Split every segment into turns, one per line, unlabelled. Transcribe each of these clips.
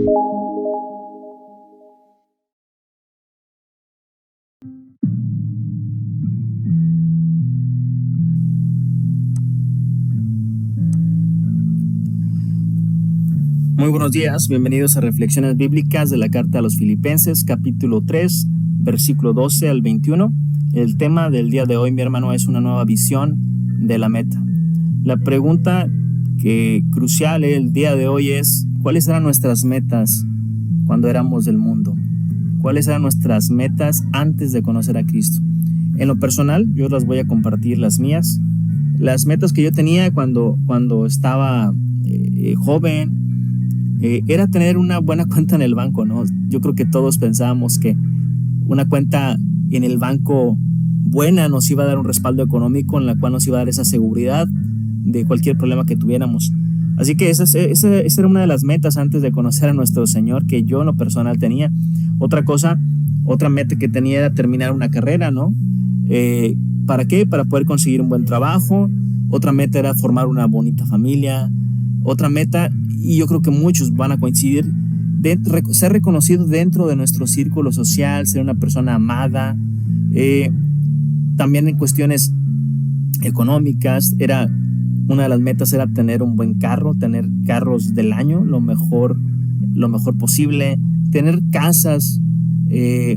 Muy buenos días, bienvenidos a Reflexiones Bíblicas de la Carta a los Filipenses, capítulo 3, versículo 12 al 21. El tema del día de hoy, mi hermano, es una nueva visión de la meta. La pregunta crucial el día de hoy es: ¿cuáles eran nuestras metas cuando éramos del mundo? ¿Cuáles eran nuestras metas antes de conocer a Cristo? En lo personal, yo las voy a compartir, las mías. Las metas que yo tenía cuando estaba joven, era tener una buena cuenta en el banco, ¿no? Yo creo que todos pensábamos que una cuenta en el banco buena nos iba a dar un respaldo económico, en la cual nos iba a dar esa seguridad de cualquier problema que tuviéramos. Así que esa era una de las metas antes de conocer a nuestro Señor, que yo en lo personal tenía. Otra meta que tenía era terminar una carrera, ¿no? ¿Para qué? Para poder conseguir un buen trabajo. Otra meta era formar una bonita familia. Otra meta, y yo creo que muchos van a coincidir, ser reconocido dentro de nuestro círculo social, ser una persona amada. También en cuestiones económicas, una de las metas era tener un buen carro, tener carros del año, lo mejor posible, tener casas,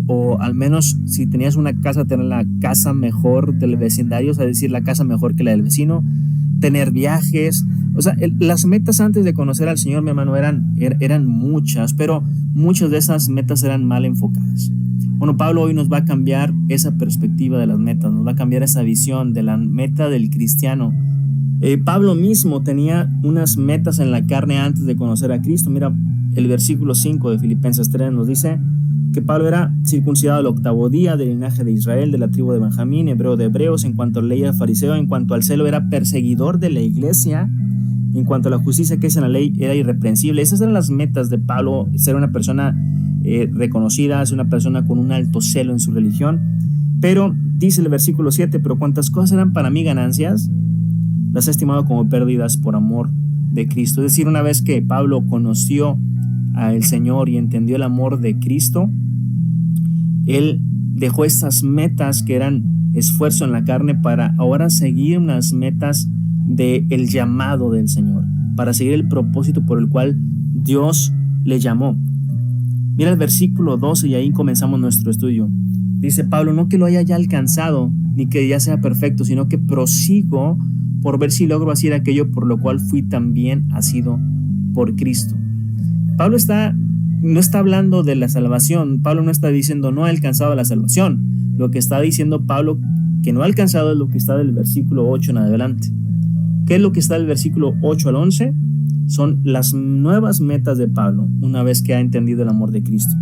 o al menos si tenías una casa, tener la casa mejor del vecindario, es decir, la casa mejor que la del vecino, tener viajes. O sea, las metas antes de conocer al Señor, mi hermano, eran muchas, pero muchas de esas metas eran mal enfocadas. Bueno, Pablo hoy nos va a cambiar esa perspectiva de las metas, nos va a cambiar esa visión de la meta del cristiano. Pablo mismo tenía unas metas en la carne antes de conocer a Cristo. Mira, el versículo 5 de Filipenses 3 nos dice que Pablo era circuncidado al 8º día, del linaje de Israel, de la tribu de Benjamín, hebreo de hebreos. En cuanto a la ley era fariseo, en cuanto al celo era perseguidor de la iglesia, en cuanto a la justicia que es en la ley era irreprensible. Esas eran las metas de Pablo: ser una persona reconocida, ser una persona con un alto celo en su religión. Pero dice el versículo 7: pero cuantas cosas eran para mí ganancias, las he estimado como pérdidas por amor de Cristo. Es decir, una vez que Pablo conoció al Señor y entendió el amor de Cristo, él dejó estas metas que eran esfuerzo en la carne para ahora seguir unas metas del llamado del Señor, para seguir el propósito por el cual Dios le llamó. Mira el versículo 12 y ahí comenzamos nuestro estudio. Dice Pablo: no que lo haya ya alcanzado, ni que ya sea perfecto, sino que prosigo por ver si logro hacer aquello por lo cual fui también asido por Cristo. Pablo no está hablando de la salvación. Pablo no está diciendo no ha alcanzado la salvación. Lo que está diciendo Pablo que no ha alcanzado es lo que está del versículo 8 en adelante. ¿Qué es lo que está del versículo 8 al 11? Son las nuevas metas de Pablo una vez que ha entendido el amor de Cristo.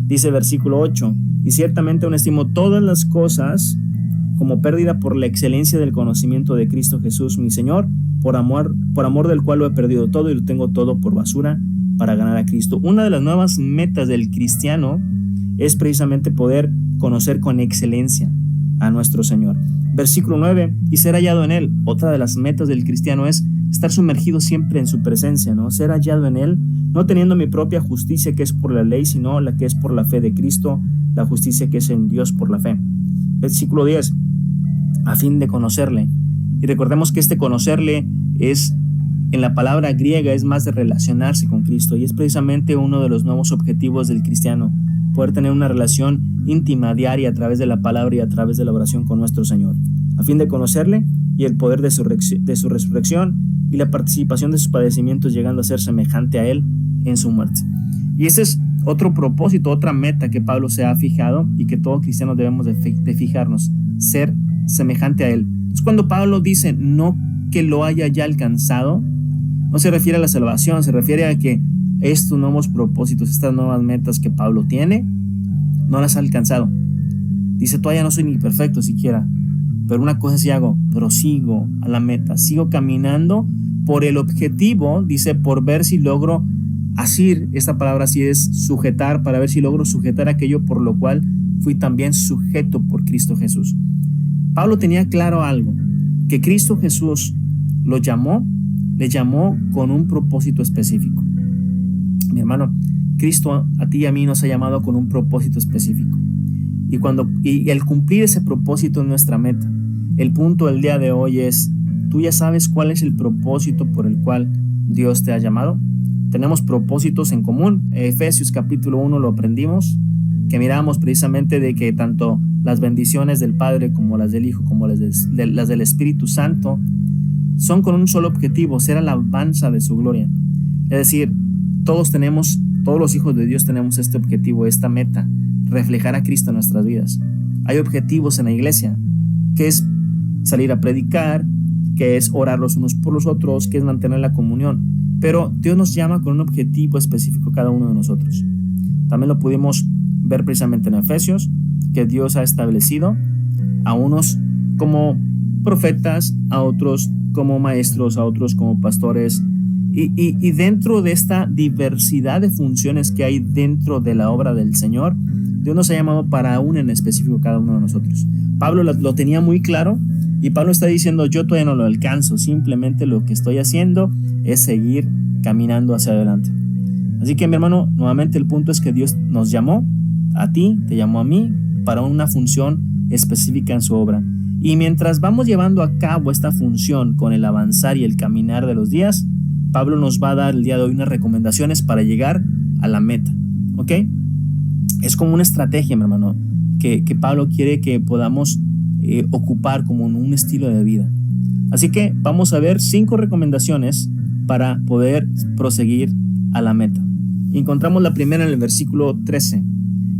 Dice el versículo 8: y ciertamente aún estimo todas las cosas como pérdida por la excelencia del conocimiento de Cristo Jesús mi Señor, por amor del cual lo he perdido todo y lo tengo todo por basura para ganar a Cristo. Una de las nuevas metas del cristiano es precisamente poder conocer con excelencia a nuestro Señor. Versículo 9: y ser hallado en Él. Otra de las metas del cristiano es estar sumergido siempre en su presencia, ¿no? Ser hallado en Él, no teniendo mi propia justicia que es por la ley, sino la que es por la fe de Cristo, la justicia que es en Dios por la fe. Versículo 10: a fin de conocerle. Y recordemos que este conocerle en la palabra griega es más de relacionarse con Cristo, y es precisamente uno de los nuevos objetivos del cristiano: poder tener una relación íntima, diaria, a través de la palabra y a través de la oración con nuestro Señor, a fin de conocerle y el poder de su resurrección y la participación de sus padecimientos, llegando a ser semejante a Él en su muerte. Y ese es otro propósito, otra meta que Pablo se ha fijado y que todos cristianos debemos de fijarnos: ser semejante a Él. Entonces, cuando Pablo dice no que lo haya ya alcanzado, no se refiere a la salvación, se refiere a que estos nuevos propósitos, estas nuevas metas que Pablo tiene, no las ha alcanzado. Dice: todavía no soy ni perfecto siquiera, pero una cosa sí hago, prosigo a la meta, sigo caminando por el objetivo, dice, por ver si logro asir. Esta palabra sí es sujetar, para ver si logro sujetar aquello por lo cual fui también sujeto por Cristo Jesús. Pablo tenía claro algo: que Cristo Jesús le llamó con un propósito específico. Mi hermano, Cristo a ti y a mí nos ha llamado con un propósito específico. Y el cumplir ese propósito es nuestra meta. El punto del día de hoy es, ¿tú ya sabes cuál es el propósito por el cual Dios te ha llamado? Tenemos propósitos en común. Efesios capítulo 1 lo aprendimos, que miramos precisamente de que tanto las bendiciones del Padre como las del Hijo, como las del Espíritu Santo, son con un solo objetivo, ser alabanza de su gloria. Es decir, todos los hijos de Dios tenemos este objetivo, esta meta, reflejar a Cristo en nuestras vidas. Hay objetivos en la iglesia, que es salir a predicar, que es orar los unos por los otros, que es mantener la comunión. Pero Dios nos llama con un objetivo específico cada uno de nosotros. También lo pudimos ver precisamente en Efesios, que Dios ha establecido a unos como profetas, a otros como maestros, a otros como pastores. Y dentro de esta diversidad de funciones que hay dentro de la obra del Señor, Dios nos ha llamado para un en específico cada uno de nosotros. Pablo lo tenía muy claro, y Pablo está diciendo, yo todavía no lo alcanzo, simplemente lo que estoy haciendo es seguir caminando hacia adelante. Así que, mi hermano, nuevamente el punto es que Dios nos llamó, a ti, te llamó a mí, para una función específica en su obra. Y mientras vamos llevando a cabo esta función con el avanzar y el caminar de los días, Pablo nos va a dar el día de hoy unas recomendaciones para llegar a la meta, ¿ok? Es como una estrategia, mi hermano, que Pablo quiere que podamos ocupar como un estilo de vida. Así que vamos a ver 5 recomendaciones para poder proseguir a la meta. Encontramos la primera en el versículo 13.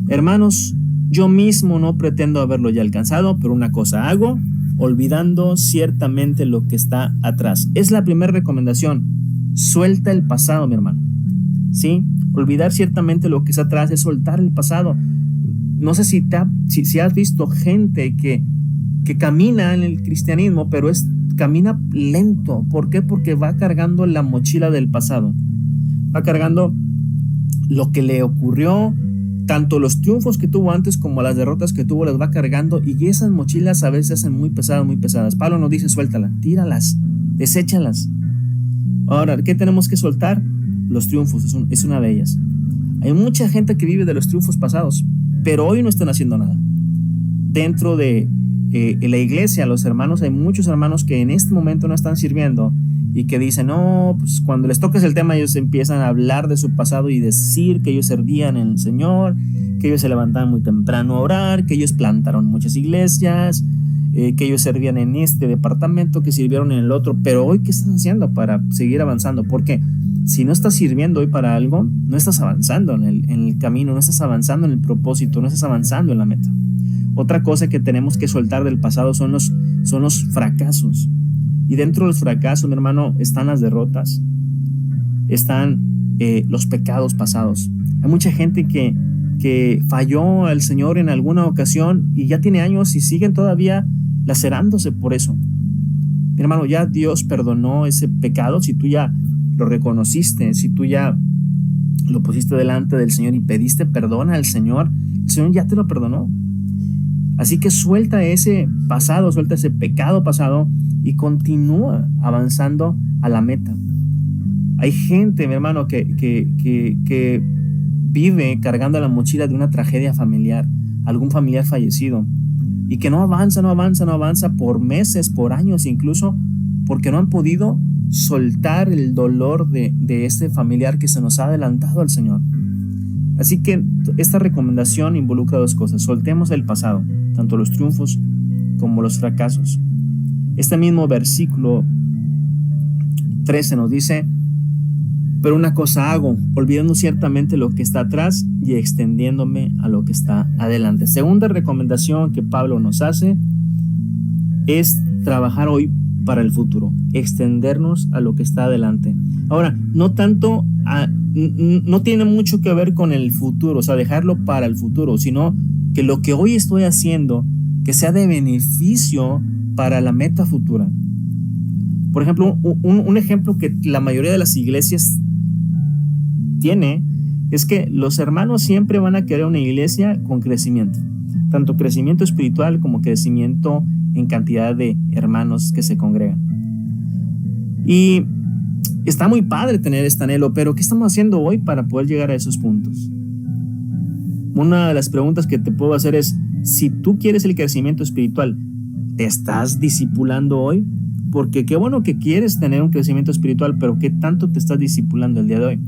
Hermanos, yo mismo no pretendo haberlo ya alcanzado, pero una cosa hago, olvidando ciertamente lo que está atrás. Es la primera recomendación. Suelta el pasado, mi hermano. ¿Sí? Olvidar ciertamente lo que está atrás es soltar el pasado. No sé si has visto gente que camina en el cristianismo, pero camina lento. ¿Por qué? Porque va cargando la mochila del pasado. Va cargando lo que le ocurrió, tanto los triunfos que tuvo antes como las derrotas que tuvo, las va cargando, y esas mochilas a veces se hacen muy pesadas, muy pesadas. Pablo nos dice, suéltalas, tíralas, deséchalas. Ahora, ¿qué tenemos que soltar? Los triunfos, es una de ellas. Hay mucha gente que vive de los triunfos pasados, pero hoy no están haciendo nada. Dentro de la iglesia, los hermanos, hay muchos hermanos que en este momento no están sirviendo y que dicen, no, pues cuando les toques el tema ellos empiezan a hablar de su pasado y decir que ellos servían en el Señor, que ellos se levantaban muy temprano a orar, que ellos plantaron muchas iglesias, que ellos servían en este departamento, que sirvieron en el otro. Pero hoy, ¿qué estás haciendo para seguir avanzando? Porque si no estás sirviendo hoy para algo, no estás avanzando en el camino, no estás avanzando en el propósito, no estás avanzando en la meta. Otra cosa que tenemos que soltar del pasado son los fracasos. Y dentro de los fracasos, mi hermano, están las derrotas, están los pecados pasados. Hay mucha gente que falló al Señor en alguna ocasión y ya tiene años y siguen todavía lacerándose por eso. Mi hermano, ya Dios perdonó ese pecado. Si tú ya lo reconociste, si tú ya lo pusiste delante del Señor y pediste perdón al Señor, el Señor ya te lo perdonó. Así que suelta ese pasado, suelta ese pecado pasado y continúa avanzando a la meta. Hay gente, mi hermano, que vive cargando la mochila de una tragedia familiar, algún familiar fallecido, y que no avanza por meses, por años incluso, porque no han podido soltar el dolor de este familiar que se nos ha adelantado al Señor. Así que esta recomendación involucra 2 cosas. Soltemos el pasado, tanto los triunfos como los fracasos. Este mismo versículo 13 nos dice, pero una cosa hago, olvidando ciertamente lo que está atrás y extendiéndome a lo que está adelante. Segunda recomendación que Pablo nos hace es trabajar hoy para el futuro, extendernos a lo que está adelante. Ahora, no tiene mucho que ver con el futuro, o sea, dejarlo para el futuro, sino que lo que hoy estoy haciendo, que sea de beneficio para la meta futura. Por ejemplo, un ejemplo que la mayoría de las iglesias tiene es que los hermanos siempre van a querer una iglesia con crecimiento, tanto crecimiento espiritual como crecimiento en cantidad de hermanos que se congregan. Y Está muy padre tener este anhelo, pero ¿qué estamos haciendo hoy para poder llegar a esos puntos? Una de las preguntas que te puedo hacer es, si tú quieres el crecimiento espiritual, ¿te estás discipulando hoy? Porque qué bueno que quieres tener un crecimiento espiritual, pero ¿qué tanto te estás discipulando el día de hoy?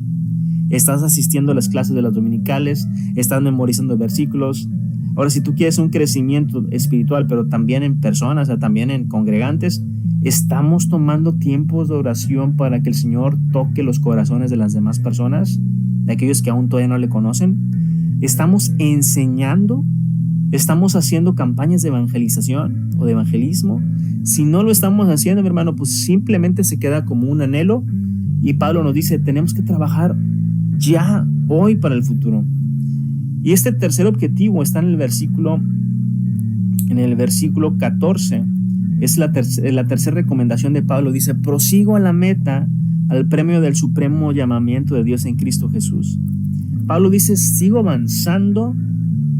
¿Estás asistiendo a las clases de las dominicales? ¿Estás memorizando versículos? Ahora, si tú quieres un crecimiento espiritual, pero también en personas, o sea, también en congregantes, ¿estamos tomando tiempos de oración para que el Señor toque los corazones de las demás personas, de aquellos que aún todavía no le conocen? ¿Estamos enseñando? ¿Estamos haciendo campañas de evangelización o de evangelismo? Si no lo estamos haciendo, mi hermano, pues simplemente se queda como un anhelo. Y Pablo nos dice, tenemos que trabajar ya, hoy, para el futuro. Y este tercer objetivo está en el versículo 14. Es la tercera recomendación de Pablo. Dice, prosigo a la meta, al premio del supremo llamamiento de Dios en Cristo Jesús. Pablo dice, sigo avanzando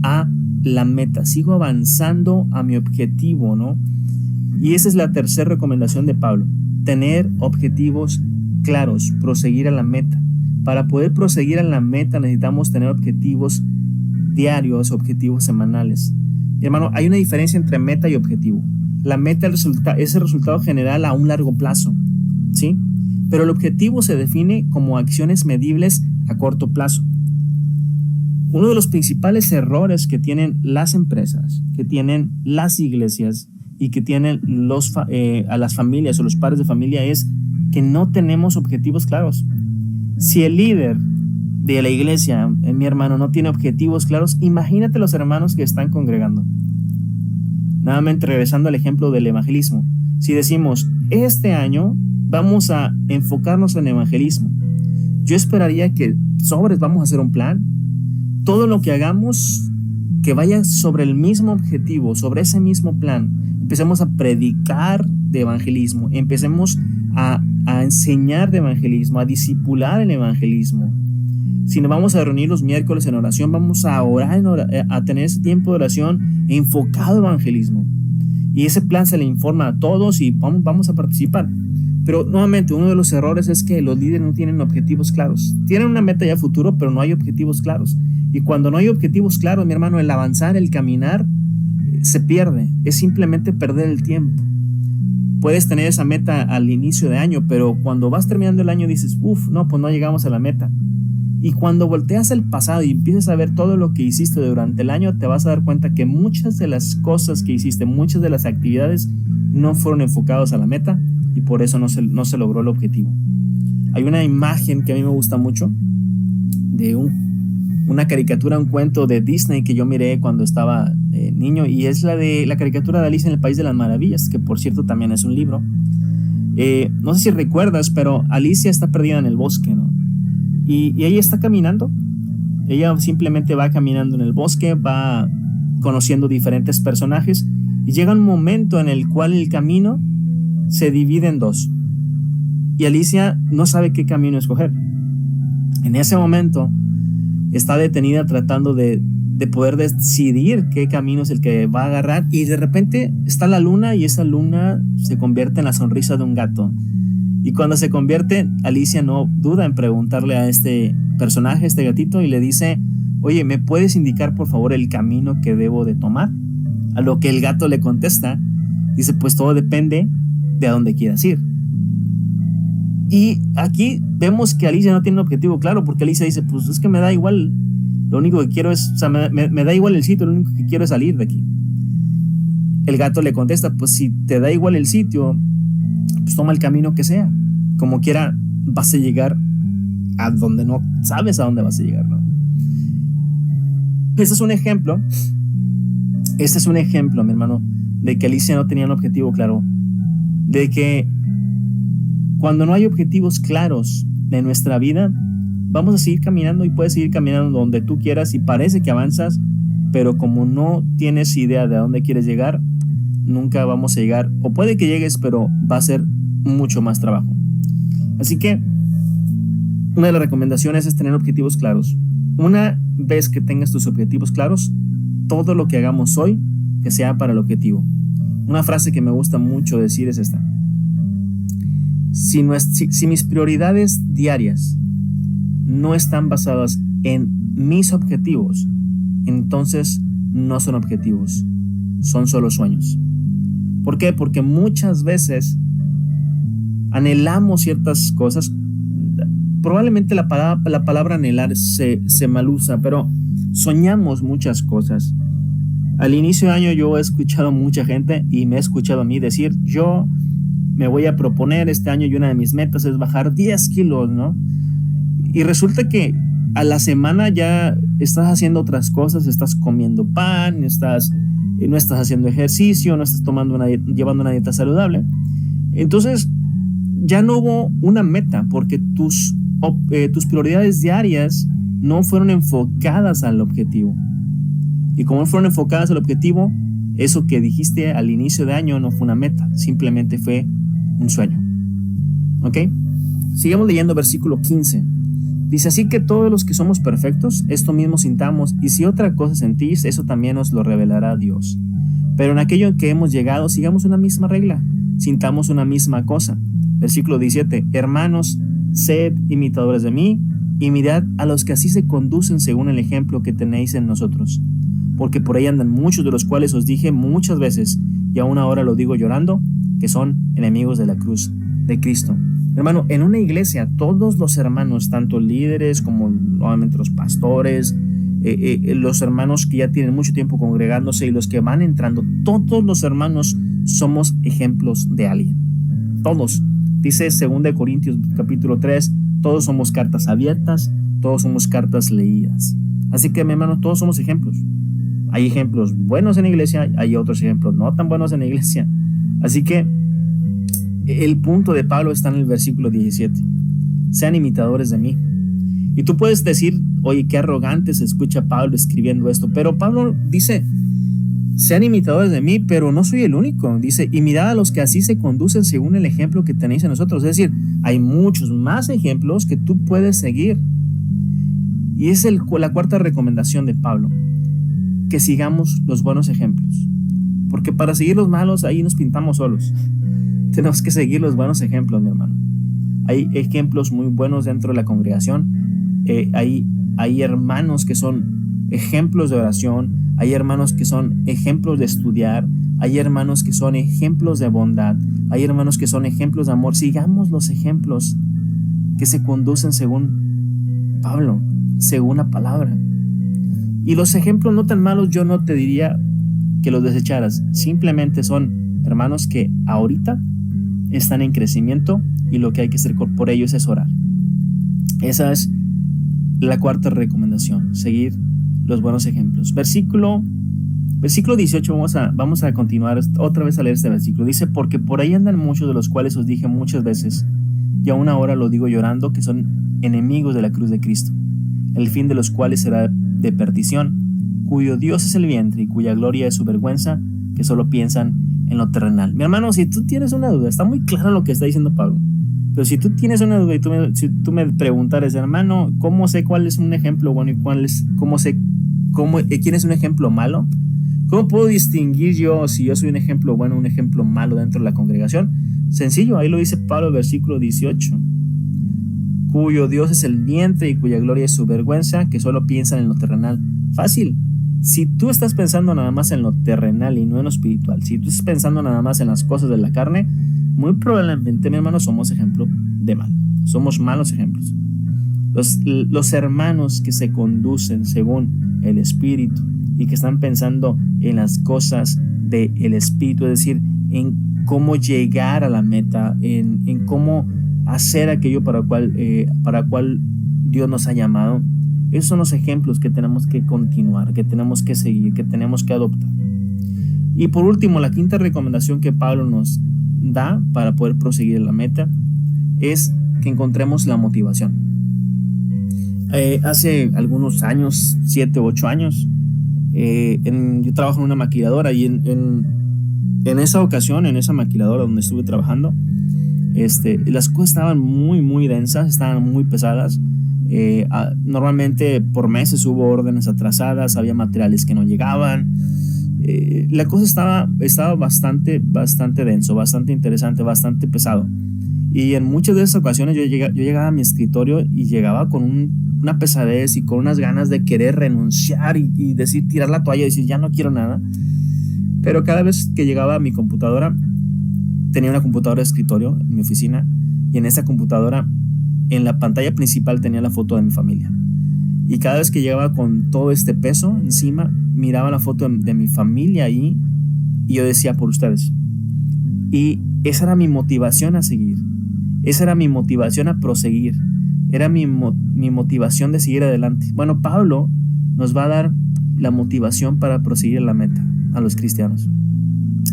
a la meta, sigo avanzando a mi objetivo, ¿no? Y esa es la tercera recomendación de Pablo, tener objetivos claros, proseguir a la meta. Para poder proseguir a la meta necesitamos tener objetivos diarios, objetivos semanales. Y hermano, hay una diferencia entre meta y objetivo. La meta es el resultado general a un largo plazo, ¿sí? Pero el objetivo se define como acciones medibles a corto plazo. Uno de los principales errores que tienen las empresas, que tienen las iglesias y que tienen a las familias o los padres de familia es que no tenemos objetivos claros. Si el líder de la iglesia, mi hermano, no tiene objetivos claros, imagínate los hermanos que están congregando. Nuevamente, regresando al ejemplo del evangelismo. Si decimos, este año vamos a enfocarnos en evangelismo, yo esperaría que vamos a hacer un plan. Todo lo que hagamos que vaya sobre el mismo objetivo, sobre ese mismo plan. Empecemos a predicar de evangelismo, empecemos a enseñar de evangelismo, a discipular el evangelismo. Si nos vamos a reunir los miércoles en oración, vamos a orar, a tener ese tiempo de oración enfocado a evangelismo. Y ese plan se le informa a todos y vamos a participar. Pero nuevamente, uno de los errores es que los líderes no tienen objetivos claros. Tienen una meta ya futuro, pero no hay objetivos claros. Y cuando no hay objetivos claros, mi hermano, el avanzar, el caminar, se pierde. Es simplemente perder el tiempo. Puedes tener esa meta al inicio de año, pero cuando vas terminando el año dices, pues no llegamos a la meta. Y cuando volteas al pasado y empiezas a ver todo lo que hiciste durante el año, te vas a dar cuenta que muchas de las cosas que hiciste, muchas de las actividades no fueron enfocadas a la meta y por eso no se logró el objetivo. Hay una imagen que a mí me gusta mucho de una caricatura, un cuento de Disney que yo miré cuando estaba niño, y es la de la caricatura de Alicia en el País de las Maravillas, que por cierto también es un libro. No sé si recuerdas, pero Alicia está perdida en el bosque, ¿no? Y ella está caminando. Ella simplemente va caminando en el bosque, va conociendo diferentes personajes y llega un momento en el cual el camino se divide en dos y Alicia no sabe qué camino escoger. En ese momento está detenida tratando de poder decidir qué camino es el que va a agarrar, y de repente está la luna y esa luna se convierte en la sonrisa de un gato. Y cuando se convierte, Alicia no duda en preguntarle a este personaje, este gatito, y le dice, oye, ¿me puedes indicar por favor el camino que debo de tomar? A lo que el gato le contesta, dice, pues todo depende de a dónde quieras ir. Y aquí vemos que Alicia no tiene un objetivo claro, porque Alicia dice, pues es que me da igual, lo único que quiero es, me da igual el sitio, lo único que quiero es salir de aquí. El gato le contesta, pues si te da igual el sitio, pues toma el camino que sea, como quiera vas a llegar a donde no sabes a dónde vas a llegar, ¿no? Este es un ejemplo, mi hermano, de que Alicia no tenía un objetivo claro, de que cuando no hay objetivos claros de nuestra vida, vamos a seguir caminando y puedes seguir caminando donde tú quieras y parece que avanzas, pero como no tienes idea de a dónde quieres llegar, nunca vamos a llegar, o puede que llegues, pero va a ser mucho más trabajo. Así que una de las recomendaciones es tener objetivos claros. Una vez que tengas tus objetivos claros, todo lo que hagamos hoy, que sea para el objetivo. Una frase que me gusta mucho decir es esta: Si mis prioridades diarias no están basadas en mis objetivos, entonces no son objetivos, son solo sueños. ¿Por qué? Porque muchas veces anhelamos ciertas cosas. Probablemente la palabra anhelar se malusa, pero soñamos muchas cosas. Al inicio de año yo he escuchado a mucha gente y me he escuchado a mí decir, yo me voy a proponer este año y una de mis metas es bajar 10 kilos, ¿no? Y resulta que a la semana ya estás haciendo otras cosas, estás comiendo pan, no estás haciendo ejercicio, no estás llevando una dieta saludable. Entonces ya no hubo una meta porque tus prioridades diarias no fueron enfocadas al objetivo. Y como no fueron enfocadas al objetivo, eso que dijiste al inicio de año no fue una meta, simplemente fue un sueño. ¿Ok? Sigamos leyendo versículo 15. Dice, así que todos los que somos perfectos, esto mismo sintamos, y si otra cosa sentís, eso también os lo revelará Dios. Pero en aquello en que hemos llegado, sigamos una misma regla, sintamos una misma cosa. Versículo 17, hermanos, sed imitadores de mí, y mirad a los que así se conducen según el ejemplo que tenéis en nosotros. Porque por ahí andan muchos de los cuales os dije muchas veces, y aún ahora lo digo llorando, que son enemigos de la cruz de Cristo. Hermano, en una iglesia, todos los hermanos, tanto líderes como nuevamente los pastores, los hermanos que ya tienen mucho tiempo congregándose y los que van entrando, todos los hermanos somos ejemplos de alguien. Todos. Dice 2 Corintios capítulo 3, todos somos cartas abiertas, todos somos cartas leídas. Así que, mi hermano, todos somos ejemplos. Hay ejemplos buenos en la iglesia, hay otros ejemplos no tan buenos en la iglesia. Así que el punto de Pablo está en el versículo 17. Sean imitadores de mí. Y tú puedes decir, oye, qué arrogante se escucha Pablo escribiendo esto. Pero Pablo dice, sean imitadores de mí, pero no soy el único. Dice, y mirad a los que así se conducen según el ejemplo que tenéis en nosotros. Es decir, hay muchos más ejemplos que tú puedes seguir. Y es la cuarta recomendación de Pablo, que sigamos los buenos ejemplos. Porque para seguir los malos, ahí nos pintamos solos. Tenemos que seguir los buenos ejemplos, mi hermano. Hay ejemplos muy buenos dentro de la congregación. Hay hermanos que son ejemplos de oración. Hay hermanos que son ejemplos de estudiar. Hay hermanos que son ejemplos de bondad. Hay hermanos que son ejemplos de amor. Sigamos los ejemplos que se conducen según Pablo, según la palabra. Y los ejemplos no tan malos, yo no te diría que los desecharas. Simplemente son hermanos que ahorita están en crecimiento y lo que hay que hacer por ellos es orar. Esa es la cuarta recomendación, seguir los buenos ejemplos. Versículo 18, vamos a continuar otra vez a leer este versículo. Dice, porque por ahí andan muchos de los cuales os dije muchas veces, y aún ahora lo digo llorando, que son enemigos de la cruz de Cristo, el fin de los cuales será de perdición, cuyo Dios es el vientre y cuya gloria es su vergüenza, que solo piensan en lo terrenal. Mi hermano, si tú tienes una duda, está muy claro lo que está diciendo Pablo, pero si tú tienes una duda y si tú me preguntares, hermano, ¿cómo sé cuál es un ejemplo bueno y quién es un ejemplo malo? ¿Cómo puedo distinguir yo si yo soy un ejemplo bueno o un ejemplo malo dentro de la congregación? Sencillo, ahí lo dice Pablo, versículo 18. Cuyo Dios es el vientre y cuya gloria es su vergüenza, que solo piensan en lo terrenal. Fácil. Si tú estás pensando nada más en lo terrenal y no en lo espiritual, si tú estás pensando nada más en las cosas de la carne, muy probablemente, mi hermano, somos ejemplo de mal. Somos malos ejemplos. Los hermanos que se conducen según el Espíritu y que están pensando en las cosas del Espíritu, es decir, en cómo llegar a la meta, en cómo hacer aquello para cual Dios nos ha llamado. Esos son los ejemplos que tenemos que continuar, que tenemos que seguir, que tenemos que adoptar. Y por último, la quinta recomendación que Pablo nos da para poder proseguir en la meta es que encontremos la motivación. Hace algunos años, 7 u 8 años, yo trabajo en una maquiladora y en esa ocasión, en esa maquiladora donde estuve trabajando, las cosas estaban muy, muy densas, estaban muy pesadas. Normalmente por meses hubo órdenes atrasadas, había materiales que no llegaban. La cosa estaba bastante denso, bastante interesante, bastante pesado. Y en muchas de esas ocasiones yo llegaba a mi escritorio y llegaba con una pesadez y con unas ganas de querer renunciar y decir, tirar la toalla y decir, ya no quiero nada. Pero cada vez que llegaba a mi computadora, tenía una computadora de escritorio en mi oficina, y en esa computadora, en la pantalla principal, tenía la foto de mi familia. Y cada vez que llegaba con todo este peso encima, miraba la foto de mi familia ahí, y yo decía, por ustedes. Y esa era mi motivación a seguir. Esa era mi motivación a proseguir. Era mi motivación de seguir adelante. Bueno, Pablo nos va a dar la motivación para proseguir la meta a los cristianos.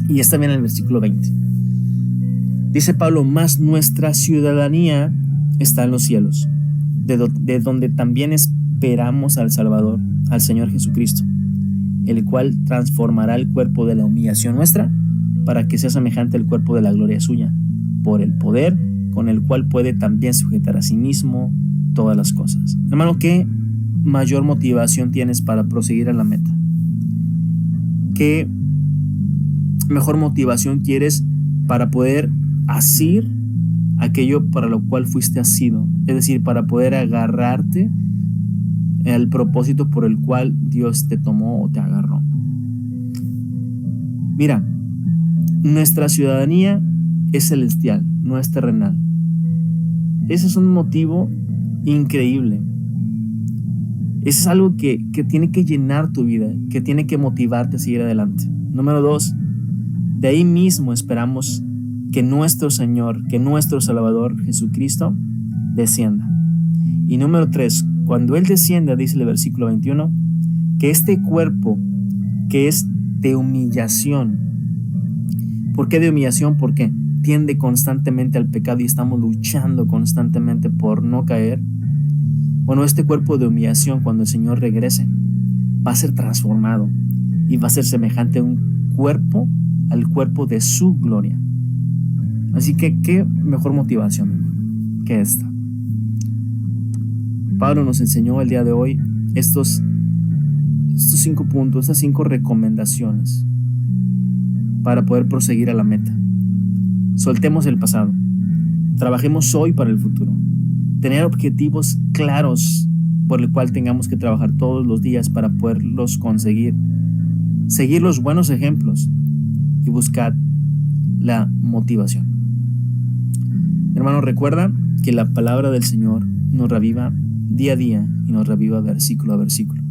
Y está bien en el versículo 20. Dice Pablo, mas nuestra ciudadanía está en los cielos, de donde también esperamos al Salvador, al Señor Jesucristo, el cual transformará el cuerpo de la humillación nuestra para que sea semejante al cuerpo de la gloria suya, por el poder con el cual puede también sujetar a sí mismo todas las cosas. Hermano, ¿qué mayor motivación tienes para proseguir a la meta? ¿Qué mejor motivación quieres para poder asir aquello para lo cual fuiste asido? Es decir, para poder agarrarte al propósito por el cual Dios te tomó o te agarró. Mira, nuestra ciudadanía es celestial, no es terrenal. Ese es un motivo increíble. Ese es algo que tiene que llenar tu vida, que tiene que motivarte a seguir adelante. Número 2, de ahí mismo esperamos que nuestro Señor, que nuestro Salvador Jesucristo descienda. Y número 3, cuando Él descienda, dice el versículo 21, que este cuerpo que es de humillación. ¿Por qué de humillación? Porque tiende constantemente al pecado y estamos luchando constantemente por no caer. Bueno, este cuerpo de humillación, cuando el Señor regrese, va a ser transformado y va a ser semejante a un cuerpo, al cuerpo de su gloria. Así que, ¿qué mejor motivación que esta? Pablo nos enseñó el día de hoy estos 5 puntos, estas 5 recomendaciones para poder proseguir a la meta. Soltemos el pasado, trabajemos hoy para el futuro, tener objetivos claros por el cual tengamos que trabajar todos los días para poderlos conseguir, seguir los buenos ejemplos y buscar la motivación. Hermano, recuerda que la palabra del Señor nos reviva día a día y nos reviva versículo a versículo.